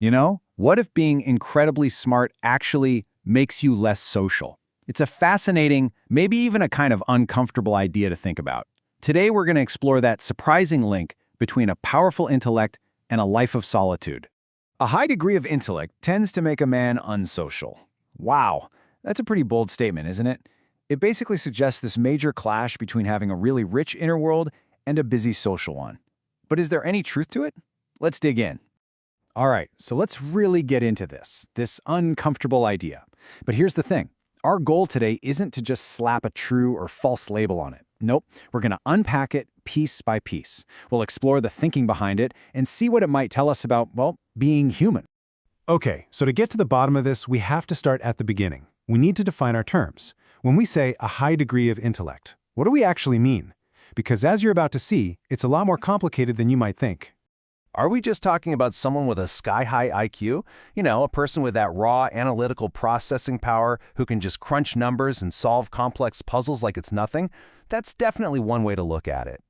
You know, what if being incredibly smart actually makes you less social? It's a fascinating, maybe even a kind of uncomfortable idea to think about. Today we're going to explore that surprising link between a powerful intellect and a life of solitude. A high degree of intellect tends to make a man unsocial. Wow, that's a pretty bold statement, isn't it? It basically suggests this major clash between having a really rich inner world and a busy social one. But is there any truth to it? Let's dig in. All right, so let's really get into this uncomfortable idea. But here's the thing. Our goal today isn't to just slap a true or false label on it. Nope, we're going to unpack it piece by piece. We'll explore the thinking behind it and see what it might tell us about, well, being human. Okay, so to get to the bottom of this, we have to start at the beginning. We need to define our terms. When we say a high degree of intellect, what do we actually mean? Because as you're about to see, it's a lot more complicated than you might think. Are we just talking about someone with a sky-high IQ? You know, a person with that raw analytical processing power who can just crunch numbers and solve complex puzzles like it's nothing? That's definitely one way to look at it.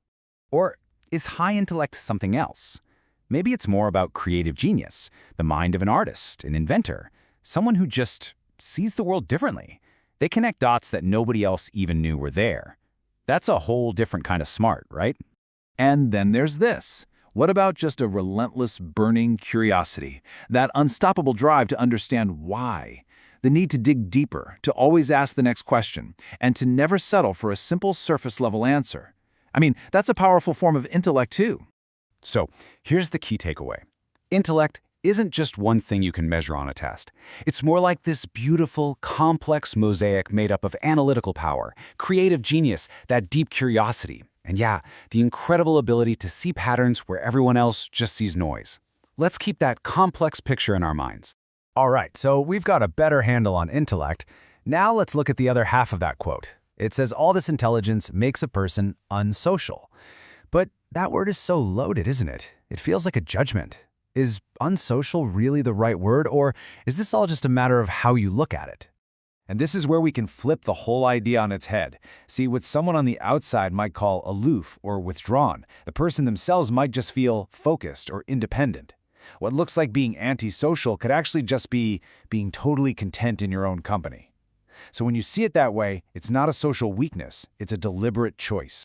Or is high intellect something else? Maybe it's more about creative genius, the mind of an artist, an inventor, someone who just sees the world differently. They connect dots that nobody else even knew were there. That's a whole different kind of smart, right? And then there's this. What about just a relentless, burning curiosity, that unstoppable drive to understand why, the need to dig deeper, to always ask the next question, and to never settle for a simple surface-level answer? I mean, that's a powerful form of intellect, too. So, here's the key takeaway. Intellect isn't just one thing you can measure on a test. It's more like this beautiful, complex mosaic made up of analytical power, creative genius, that deep curiosity, and yeah, the incredible ability to see patterns where everyone else just sees noise. Let's keep that complex picture in our minds. All right, so we've got a better handle on intellect. Now let's look at the other half of that quote. It says all this intelligence makes a person unsocial. But that word is so loaded, isn't it? It feels like a judgment. Is unsocial really the right word, or is this all just a matter of how you look at it? And this is where we can flip the whole idea on its head. See, what someone on the outside might call aloof or withdrawn, the person themselves might just feel focused or independent. What looks like being antisocial could actually just be being totally content in your own company. So when you see it that way, it's not a social weakness, it's a deliberate choice.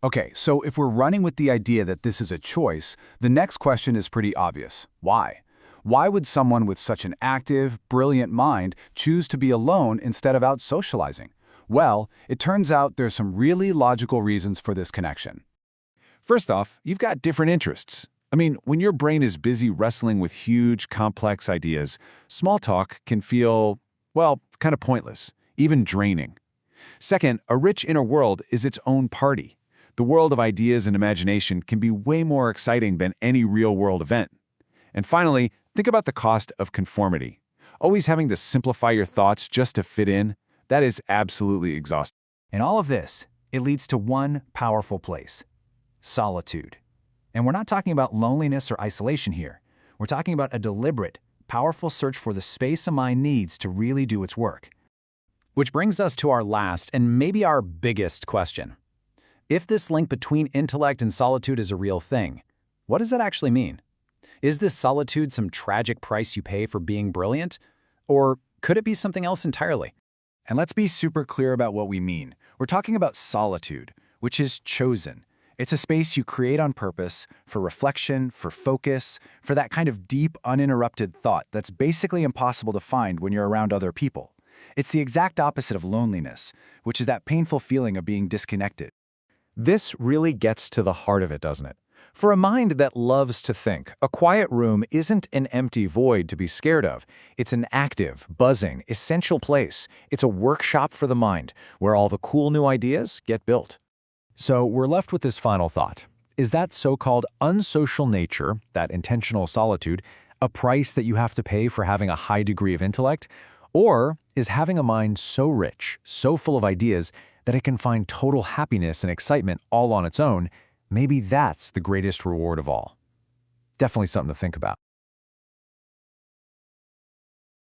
Okay, so if we're running with the idea that this is a choice, the next question is pretty obvious. Why? Why would someone with such an active, brilliant mind choose to be alone instead of out socializing? Well, it turns out there's some really logical reasons for this connection. First off, you've got different interests. I mean, when your brain is busy wrestling with huge, complex ideas, small talk can feel, well, kind of pointless, even draining. Second, a rich inner world is its own party. The world of ideas and imagination can be way more exciting than any real-world event. And finally, think about the cost of conformity. Always having to simplify your thoughts just to fit in, that is absolutely exhausting. In all of this, it leads to one powerful place: solitude. And we're not talking about loneliness or isolation here. We're talking about a deliberate, powerful search for the space a mind needs to really do its work. Which brings us to our last and maybe our biggest question. If this link between intellect and solitude is a real thing, what does that actually mean? Is this solitude some tragic price you pay for being brilliant? Or could it be something else entirely? And let's be super clear about what we mean. We're talking about solitude, which is chosen. It's a space you create on purpose for reflection, for focus, for that kind of deep, uninterrupted thought that's basically impossible to find when you're around other people. It's the exact opposite of loneliness, which is that painful feeling of being disconnected. This really gets to the heart of it, doesn't it? For a mind that loves to think, a quiet room isn't an empty void to be scared of. It's an active, buzzing, essential place. It's a workshop for the mind, where all the cool new ideas get built. So we're left with this final thought. Is that so-called unsocial nature, that intentional solitude, a price that you have to pay for having a high degree of intellect? Or is having a mind so rich, so full of ideas, that it can find total happiness and excitement all on its own? Maybe that's the greatest reward of all. Definitely something to think about.